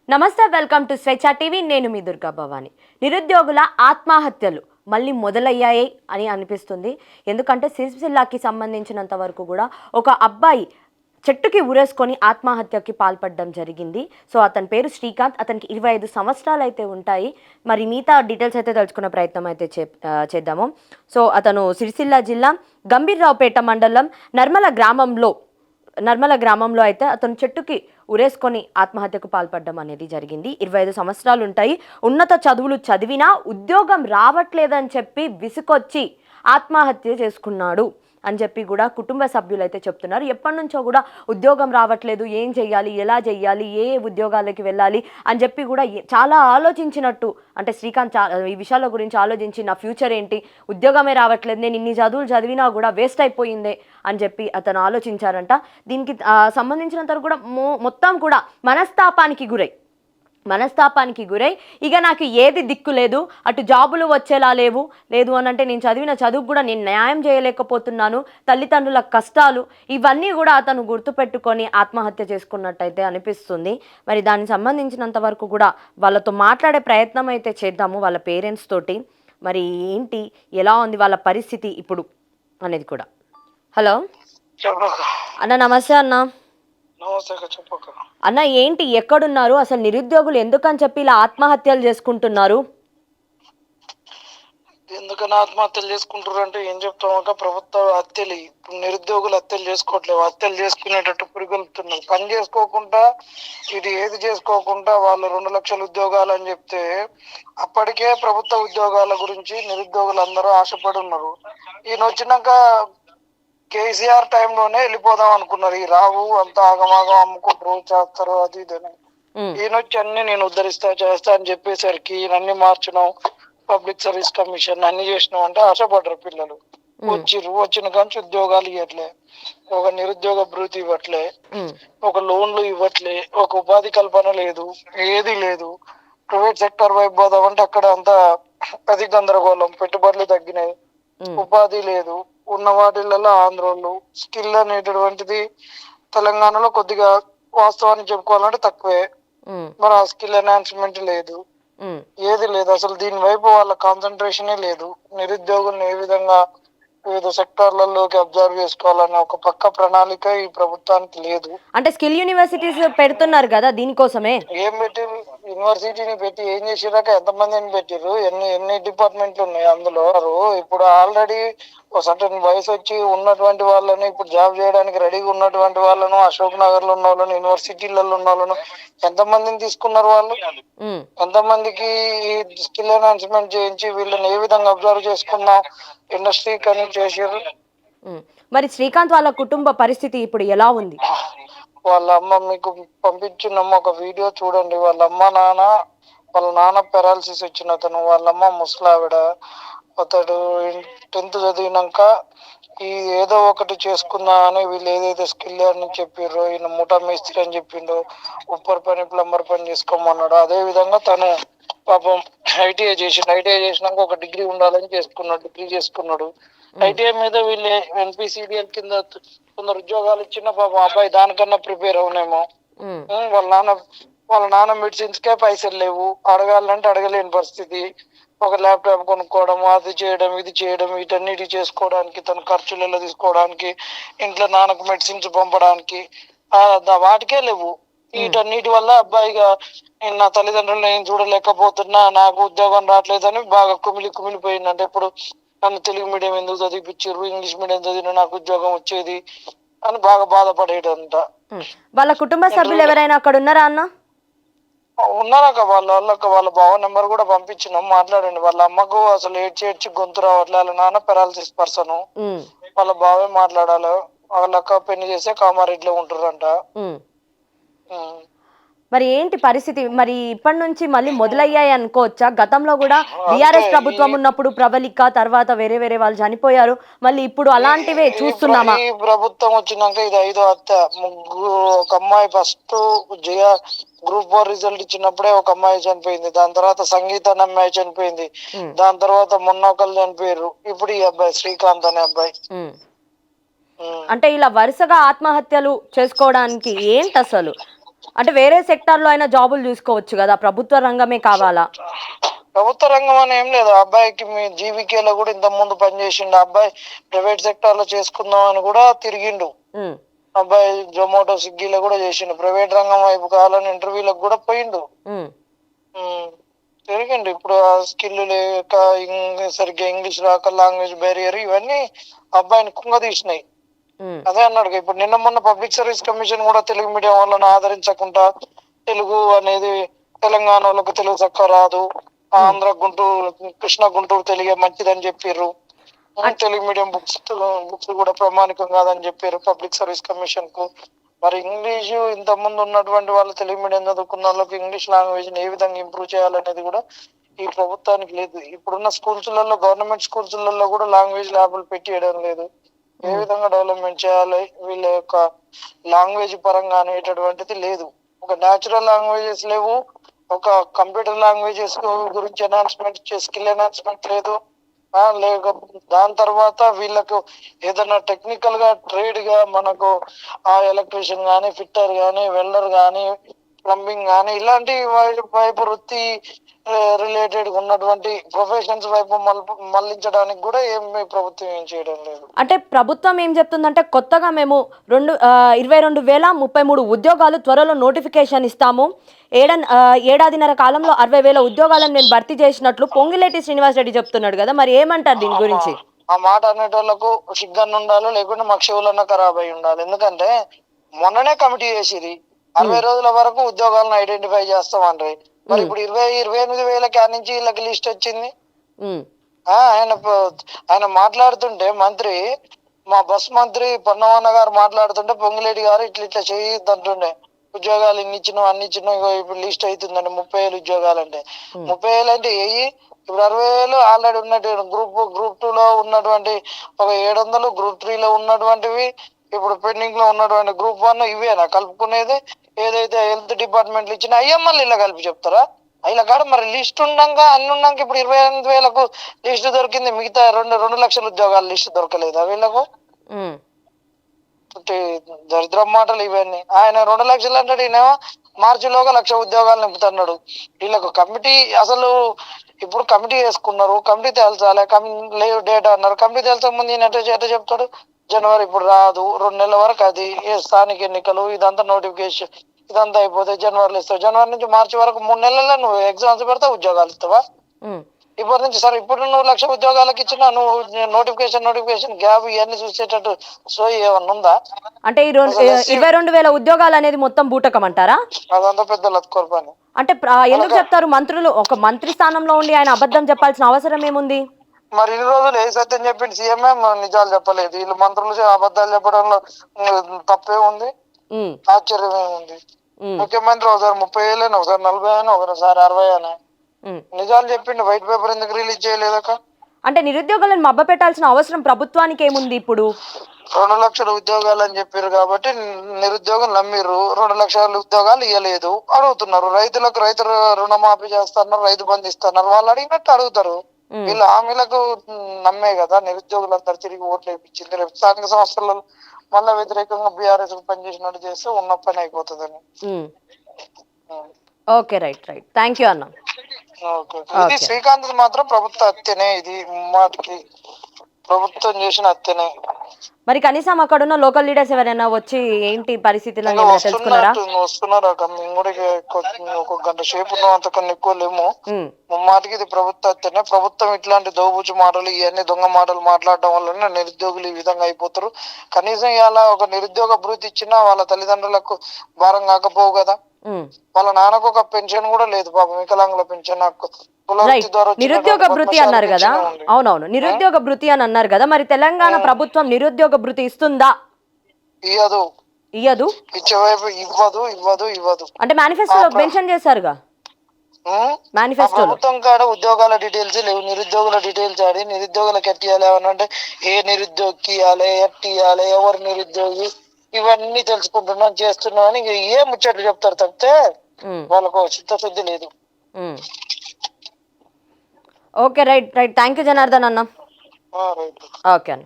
నమస్తే, welcome to స్వేచ్ఛ TV. నేను మీ దుర్గా భవాని. నిరుద్యోగుల ఆత్మహత్యలు మళ్ళీ మొదలయ్యాయి అని అనిపిస్తుంది. ఎందుకంటే సిరిసిల్లాకి సంబంధించినంత వరకు కూడా ఒక అబ్బాయి చెట్టుకి ఉరేసుకొని ఆత్మహత్యకి పాల్పడడం జరిగింది. సో అతని పేరు శ్రీకాంత్. అతనికి 25 సంవత్సరాలు అయితే ఉంటాయి. మరి మిగతా డీటెయిల్స్ అయితే తెలుసుకునే ప్రయత్నం అయితే చేద్దాము. సో అతను సిరిసిల్ల జిల్లా గంభీర్రావుపేట మండలం నర్మల గ్రామంలో అయితే అతను చెట్టుకి ఉరేసుకొని ఆత్మహత్యకు పాల్పడడం అనేది జరిగింది. 25 సంవత్సరాలు ఉంటాయి. ఉన్నత చదువులు చదివినా ఉద్యోగం రావట్లేదని చెప్పి విసుకొచ్చి ఆత్మహత్య చేసుకున్నాడు అని చెప్పి కూడా కుటుంబ సభ్యులు అయితే చెప్తున్నారు. ఎప్పటి నుంచో కూడా ఉద్యోగం రావట్లేదు, ఏం చెయ్యాలి, ఎలా చెయ్యాలి, ఏ ఉద్యోగాలకి వెళ్ళాలి అని చెప్పి కూడా చాలా ఆలోచించినట్టు, అంటే శ్రీకాంత్ ఈ విషయాల గురించి ఆలోచించి నా ఫ్యూచర్ ఏంటి, ఉద్యోగమే రావట్లేదు, నేను ఇన్ని చదువులు చదివినా కూడా వేస్ట్ అయిపోయిందే అని చెప్పి అతను ఆలోచించారంట. దీనికి సంబంధించినంత కూడా మొత్తం కూడా మనస్తాపానికి గురై ఇక నాకు ఏది దిక్కు లేదు, అటు జాబులు వచ్చేలా లేదు అని అంటే నేను చదివిన చదువుకు కూడా నేను న్యాయం చేయలేకపోతున్నాను, తల్లిదండ్రుల కష్టాలు ఇవన్నీ కూడా అతను గుర్తుపెట్టుకొని ఆత్మహత్య చేసుకున్నట్టయితే అనిపిస్తుంది. మరి దానికి సంబంధించినంత వరకు కూడా వాళ్ళతో మాట్లాడే ప్రయత్నం అయితే చేద్దాము, వాళ్ళ పేరెంట్స్ తోటి. మరి ఏంటి, ఎలా ఉంది వాళ్ళ పరిస్థితి ఇప్పుడు అనేది కూడా. హలో అన్న, నమస్తే అన్న. అన్న, ఏంటి, ఎక్కడున్నారు అసలు? నిరుద్యోగులు ఎందుకని చెప్పి ఇలా ఆత్మహత్యలు చేసుకుంటున్నారు? ఎందుకని ఆత్మహత్యలు చేసుకుంటారు అంటే ఏం చెప్తామక, ప్రభుత్వ హత్యలు. ఇప్పుడు నిరుద్యోగులు హత్యలు చేసుకోవట్లేవు, హత్యలు చేసుకునేటట్టు పురిగొల్పుతున్నారు. పని చేసుకోకుండా, ఇది ఏది చేసుకోకుండా వాళ్ళు 2 లక్షల ఉద్యోగాలు అని చెప్తే అప్పటికే ప్రభుత్వ ఉద్యోగాల గురించి నిరుద్యోగులు అందరూ ఆశపడి ఉన్నారు. ఈయన వచ్చినాక కేసీఆర్ టైంలోనే వెళ్ళిపోదాం అనుకున్నారు. ఈ రావు అంతా ఆగమాగం అమ్ముకుంటారు, చేస్తారు, అది ఇదని. ఈయన వచ్చి అన్ని నేను ఉద్ధరిస్తా చేస్తా అని చెప్పేసరికి ఈయనన్ని మార్చినాం, పబ్లిక్ సర్వీస్ కమిషన్ అన్ని చేసినాం అంటే ఆశపడ్డారు పిల్లలు. వచ్చిన కానీ ఉద్యోగాలు ఇవ్వట్లే, ఒక నిరుద్యోగ భృతి ఇవ్వట్లే, ఒక లోన్లు ఇవ్వట్లే, ఒక ఉపాధి కల్పన లేదు, ఏది లేదు. ప్రైవేట్ సెక్టర్ వైపు పోదామంటే అక్కడ అంతా అతి గందరగోళం, పెట్టుబడులు తగ్గినాయి, ఉపాధి లేదు. ఉన్న వాటిలలో ఆంధ్రోళ్ళు స్కిల్ అనేటటువంటిది తెలంగాణలో కొద్దిగా వాస్తవాన్ని చెప్పుకోవాలంటే తక్కువే. మరి ఆ స్కిల్ ఎన్హాన్స్మెంట్ లేదు, ఏది లేదు. అసలు దీని వైపు వాళ్ళ కాన్సన్ట్రేషనే లేదు. నిరుద్యోగుల్ని ఏ విధంగా వివిధ సెక్టార్లలోకి అబ్జర్వ్ చేసుకోవాలనే ఒక పక్క ప్రణాళిక ఈ ప్రభుత్వానికి లేదు. అంటే స్కిల్ యూనివర్సిటీస్ పెడుతున్నారు కదా, దీనికోసమే. ఏం పెట్టిరు? యూనివర్సిటీని పెట్టి ఏం చేసిరాక ఎంతమందిని పెట్టిరు? ఎన్ని డిపార్ట్మెంట్లు ఉన్నాయి అందులో? ఇప్పుడు ఆల్రెడీ ఒక సర్టన్ వయసు వచ్చి ఉన్నటువంటి వాళ్ళని, ఇప్పుడు జాబ్ చేయడానికి రెడీగా ఉన్నటువంటి వాళ్ళను, అశోక్ నగర్ లో ఉన్న వాళ్ళను, యూనివర్సిటీలలో ఉన్న వాళ్ళను ఎంతమందిని తీసుకున్నారు వాళ్ళు? ఎంతమందికి స్కిల్ ఎన్హాన్స్మెంట్ చేయించి వీళ్ళని ఏ విధంగా అబ్జర్వ్ చేసుకున్నాం ఇండస్ట్రీ కనెక్ట్ చేసారు? మరి శ్రీకాంత్ వాళ్ళ కుటుంబ పరిస్థితి ఇప్పుడు ఎలా ఉంది? వాళ్ళ అమ్మ మీకు పంపించినమ్మ ఒక వీడియో చూడండి. వాళ్ళ నాన్న పెరాలసిస్ వచ్చిన అతను, వాళ్ళమ్మ ముసలావిడ. అతడు 10th చదివినాక ఈ ఏదో ఒకటి చేసుకుందా అని వీళ్ళు ఏదైతే స్కిల్ అని చెప్పిర్రో, ఈయన ముఠా మేస్త్రి అని చెప్పిండో, ఉప్పర్ పని ప్లంబర్ పని చేసుకోమన్నాడు. అదే విధంగా తను పాపం ఐటీఐ చేసినాక ఒక డిగ్రీ ఉండాలని డిగ్రీ చేసుకున్నాడు. ఐటీఐ మీద వీళ్ళు ఎన్పిసిడిఎల్ కింద కొందరు ఉద్యోగాలు ఇచ్చిన పాపం అబ్బాయి దానికన్నా ప్రిపేర్ అవునేమో. వాళ్ళ నాన్న మెడిసిన్స్ కే పైసలు లేవు, అడగాలంటే అడగలేని పరిస్థితి. ఒక ల్యాప్టాప్ కొనుక్కోవడం, అది చేయడం, ఇది చేయడం, వీటన్నిటి చేసుకోవడానికి, తన ఖర్చులలో తీసుకోవడానికి, ఇంట్లో నాన్నకు మెడిసిన్స్ పంపడానికి వాటికే లేవు. వీటన్నిటి వల్ల అబ్బాయిగా నా తల్లిదండ్రులు నేను చూడలేకపోతున్నా, నాకు ఉద్యోగం రావట్లేదని బాగా కుమిలిపోయిందంటే, ఇప్పుడు నన్ను తెలుగు మీడియం ఎందుకు చదివిపించారు, ఇంగ్లీష్ మీడియం చదివిన నాకు ఉద్యోగం వచ్చేది అని బాగా బాధపడేటంట. వాళ్ళ కుటుంబ సభ్యులు ఎవరైనా అక్కడ ఉన్నారా అన్న? ఉన్నారక్క. వాళ్ళ బావ నెంబర్ కూడా పంపించినాం, మాట్లాడండి. వాళ్ళ అమ్మకు అసలు ఏడ్చి గొంతు రావట్లే. వాళ్ళ నాన్న పెరాలసిస్ పర్సన్, వాళ్ళ బావే మాట్లాడాలి. వాళ్ళ అక్క పెళ్లి చేస్తే కామారెడ్డిలో ఉంటారంట. మరి ఏంటి పరిస్థితి? మరి ఇప్పటి నుంచి మళ్ళీ మొదలయ్యాయి అనుకోవచ్చా? గతంలో కూడా బీఆర్ఎస్ ప్రభుత్వం ఉన్నప్పుడు ప్రబలిక, తర్వాత వేరే వాళ్ళు చనిపోయారు, మళ్ళీ ఇప్పుడు అలాంటివే చూస్తున్నామా? ఈ ప్రభుత్వం వచ్చినాక ఇది 5వ హత్య. ఒక అమ్మాయి ఫస్ట్ గ్రూప్ 4 రిజల్ట్ ఇచ్చినప్పుడే ఒక అమ్మాయి చనిపోయింది. దాని తర్వాత సంగీత అనే అమ్మాయి చనిపోయింది. దాని తర్వాత మొన్న ఒకళ్ళు చనిపోయారు. ఇప్పుడు ఈ అబ్బాయి శ్రీకాంత్ అనే అబ్బాయి. అంటే ఇలా వరుసగా ఆత్మహత్యలు చేసుకోవడానికి ఏంటి అసలు? అంటే వేరే సెక్టార్లో అయినా జాబులు చూసుకోవచ్చు కదా, ప్రభుత్వ రంగమే కావాలా? ప్రభుత్వ రంగం అని ఏం లేదు. అబ్బాయికి మీ జీవికేలో కూడా ఇంత ముందు పనిచేసిండు. అబ్బాయి ప్రైవేట్ సెక్టార్ లో చేసుకుందాం అని కూడా తిరిగిండు. ఉమ్, అబ్బాయి జొమాటో స్విగ్గీలో కూడా చేసిండు. ప్రైవేట్ రంగం వైపు కావాలని ఇంటర్వ్యూలకు కూడా పోయిండు. ఉమ్, ఉమ్, తిరిగిండు. ఇప్పుడు ఆ స్కిల్ లేక సరిగ్గా ఇంగ్లీష్ రాక లాంగ్వేజ్ బ్యారియర్ ఇవన్నీ అబ్బాయిని కుంగదీసినాయి. ఉమ్, అదే అన్నాడు ఇప్పుడు నిన్న మొన్న పబ్లిక్ సర్వీస్ కమిషన్ కూడా తెలుగు మీడియం వాళ్ళని ఆదరించకుండా తెలుగు అనేది తెలంగాణ వాళ్ళకు తెలుగు చక్కగా రాదు, ఉమ్. ఆంధ్ర గుంటూరు కృష్ణ గుంటూరు తెలుగే మంచిదని చెప్పారు. అన్- తెలుగు మీడియం బుక్స్ కూడా ప్రామాణికం కాదని చెప్పారు పబ్లిక్ సర్వీస్ కమిషన్ కు. మరి ఇంగ్లీషు ఇంత ముందు ఉన్నటువంటి వాళ్ళు తెలుగు మీడియం చదువుకున్న వాళ్ళకి ఇంగ్లీష్ లాంగ్వేజ్ ఏ విధంగా ఇంప్రూవ్ చేయాలనేది కూడా ఈ ప్రభుత్వానికి లేదు. ఇప్పుడున్న స్కూల్స్లలో గవర్నమెంట్ స్కూల్స్లలో కూడా లాంగ్వేజ్ ల్యాబులు పెట్టియడం లేదు. ఏ ఉమ్. విధంగా డెవలప్మెంట్ చేయాలి వీళ్ళ యొక్క లాంగ్వేజ్ పరంగా అనేటటువంటిది లేదు. ఒక న్యాచురల్ లాంగ్వేజెస్ లేవు, ఒక కంప్యూటర్ లాంగ్వేజెస్ గురించి ఎన్హాన్స్మెంట్ స్కిల్ ఎన్హాన్స్మెంట్ లేదు. లేక దాని తర్వాత వీళ్ళకు ఏదైనా టెక్నికల్ గా ట్రేడ్ గా మనకు ఆ ఎలక్ట్రీషియన్ గానీ, ఫిట్టర్ గానీ, వెల్డర్ గానీ, ప్లంబింగ్ గానీ ఇలాంటి వైపు వృత్తి రిలేటెడ్ ఉన్నటువంటి ప్రొఫెషన్స్ వైపు మళ్లించడానికి కూడా ఏమి ప్రభుత్వం ఏం చేయడం లేదు. అంటే ప్రభుత్వం ఏం చెప్తుందంటే కొత్తగా మేము 22,033 ఉద్యోగాలు త్వరలో నోటిఫికేషన్ ఇస్తాము, ఏడాదిన్నర కాలంలో 60,000 ఉద్యోగాలను మేము భర్తీ చేసినట్లు పొంగిలేటి శ్రీనివాసరెడ్డి చెప్తున్నాడు కదా, మరి ఏమంటారు దీని గురించి? ఆ మాట అనేటోళ్లకు సిగ్గన్న ఉండాలి, లేకుంటే మాకు చెవులన్నా ఖరాబ్ అయి ఉండాలి. ఎందుకంటే మొన్ననే కమిటీ చేసిరి 60 రోజుల వరకు ఉద్యోగాలను ఐడెంటిఫై చేస్తామండ్రి. మరి ఇప్పుడు 28,000 క్యా నుంచి వీళ్ళకి లిస్ట్ వచ్చింది. ఉమ్, ఆయన మాట్లాడుతుంటే మంత్రి, మా బస్ మంత్రి పొన్నవన్న గారు మాట్లాడుతుంటే పొంగులేటి గారు ఇట్లా ఇట్లా చేయొద్దు అంటుండే. ఉద్యోగాలు ఇన్ని ఇచ్చినావు అన్ని ఇచ్చినావు ఇప్పుడు లిస్ట్ అవుతుందండి 30,000 ఉద్యోగాలు అంటే. 30,000 అంటే ఇప్పుడు 60,000 ఆల్రెడీ ఉన్నట్టు గ్రూప్ 2 లో ఉన్నటువంటి ఒక 700, గ్రూప్ 3 లో ఉన్నటువంటివి, ఇప్పుడు పెండింగ్ లో ఉన్నటువంటి గ్రూప్ 1 ఇవేనా కలుపుకునేది? ఏదైతే హెల్త్ డిపార్ట్మెంట్లు ఇచ్చినా అయ్యమ్మల్ని ఇలా కలిపి చెప్తారా? ఇలా కాదు మరి లిస్ట్ ఉండగా అన్ని ఉన్నాక ఇప్పుడు 28,000 లిస్ట్ దొరికింది, మిగతా 2 లక్షల ఉద్యోగాలు లిస్ట్ దొరకలేదా వీళ్ళకు? ఉమ్, దరిద్రం మాటలు ఇవన్నీ. ఆయన 2 లక్షలు అంటాడు, ఈయనేమో మార్చిలోగా 1,00,000 ఉద్యోగాలు నింపుతున్నాడు. వీళ్ళకు కమిటీ అసలు ఇప్పుడు కమిటీ వేసుకున్నారు, కమిటీ తేల్చాలి, లేవు డేటా అన్నారు. కమిటీ తేల్చక ముందు ఈయన ఎట్ట చెప్తాడు జనవరి ఇప్పుడు రాదు 2 నెలల వరకు అది స్థానిక ఎన్నికలు ఇదంతా నోటిఫికేషన్ ఇదంతా అయిపోతే జనవరిలో ఇస్తావు. జనవరి నుంచి మార్చి వరకు 3 నెలల్లో నువ్వు ఎగ్జామ్స్ పెడతావు, ఉద్యోగాలు ఇస్తావా? ఉమ్. ఇప్పటి నుంచి సరే ఇప్పుడు నువ్వు 1,00,000 ఉద్యోగాలకు ఇచ్చినా నువ్వు నోటిఫికేషన్ గ్యాప్ ఇవన్నీ చూసేటట్టు సో ఏమన్నా ఉందా? అంటే 22,000 ఉద్యోగాలు అనేది మొత్తం బూటకం అంటారా? అదంతా పెద్ద లత్కోర్ పని. అంటే ఎందుకు చెప్తారు మంత్రులు? ఒక మంత్రి స్థానంలో ఉండి ఆయన అబద్ధం చెప్పాల్సిన అవసరం ఏముంది? మరి ఇన్ని రోజులు ఏ సత్యం చెప్పింది సీఎంఏ నిజాలు చెప్పలేదు. వీళ్ళు మంత్రులు అబద్ధాలు చెప్పడంలో తప్పే ఉంది, ఉమ్, ఆశ్చర్యం ఏముంది? ఉమ్, ముఖ్యమంత్రి ఒకసారి 30,000 ఒకసారి 40 ఒకసారి 60 ఉమ్. నిజాలు చెప్పిండు. వైట్ పేపర్ ఎందుకు రిలీజ్ చేయలేదక్క? అంటే నిరుద్యోగులను మభ్యపెట్టాల్సిన అవసరం ప్రభుత్వానికి ఏముంది ఇప్పుడు? 2 లక్షల ఉద్యోగాలు అని చెప్పారు కాబట్టి నిరుద్యోగం నమ్మిర్రు. 2 లక్షల ఉద్యోగాలు ఇవ్వలేదు అడుగుతున్నారు. రైతులకు రైతు రుణమాఫీ చేస్తున్నారు, రైతు బంధు ఇస్తున్నారు, వాళ్ళు అడిగినట్టు అడుగుతారు. వీళ్ళు హామీలకు నమ్మే కదా నిరుద్యోగులందరూ తిరిగి ఓట్లు వేయించింది. రేపు స్థానిక సంస్థలలో మళ్ళా వ్యతిరేకంగా బీఆర్ఎస్ పనిచేసినట్టు చేస్తే ఉన్న పని అయిపోతుందని. Okay, right right, thank you అన్న. ఇది శ్రీకాంత్ మాత్రం ప్రభుత్వ హత్యనే, ఇది మాటికి ప్రభుత్వం చేసిన హత్యనే. మరి కనీసం అక్కడ ఉన్న లోకల్ లీడర్స్ ఎవరైనా వచ్చి ఏంటి పరిస్థితులను ఏమైనా తెలుసుకున్నారా? వస్తున్నారు అక్క. మేము కూడా ఒక గంట సేపు ఉన్నాం, అంతకన్నా ఎక్కువ లేము. ముమ్మాటికి ఇది ప్రభుత్వ హత్యనే. ప్రభుత్వం ఇట్లాంటి దోబూచి మాటలు ఇవన్నీ దొంగ మాటలు మాట్లాడడం వల్ల నిరుద్యోగులు ఈ విధంగా అయిపోతారు. కనీసం ఇలా ఒక నిరుద్యోగ భృతి ఇచ్చినా వాళ్ళ తల్లిదండ్రులకు భారం కాకపోవు కదా. వాళ్ళ నాన్నకు ఒక పెన్షన్ కూడా లేదు పాపం, వికలాంగుల పెన్షన్. నిరుద్యోగ భృతి అన్నారు కదా, అవునవును నిరుద్యోగ భృతి అని అన్నారు కదా, మరి తెలంగాణ ప్రభుత్వం నిరుద్యోగ భృతి ఇస్తుందా? ఇయ్యదు. ఇయ్యదు, ఇచ్చేవైపు ఇవ్వదు. అంటే మేనిఫెస్టోలో మెన్షన్ చేశారుగా. మేనిఫెస్టోలో ప్రభుత్వం కాడ ఉద్యోగాల డీటెయిల్స్ లేవు, నిరుద్యోగుల డీటెయిల్స్ ఆడి నిరుద్యోగులకు ఎట్టియాలి అంటే ఏ నిరుద్యోగికి ఇవ్వాలి, ఎట్టియాలి, ఎవరు నిరుద్యోగి ఇవన్నీ తెలుసుకుంటున్నాం చేస్తున్నాం అని ఏ ముచ్చట్లు చెప్తారు తప్పితే వాళ్ళకు చిత్తశుద్ధి లేదు. Okay, right right, thank you Janardhan అన్న. రైట్. ఓకే అన్న.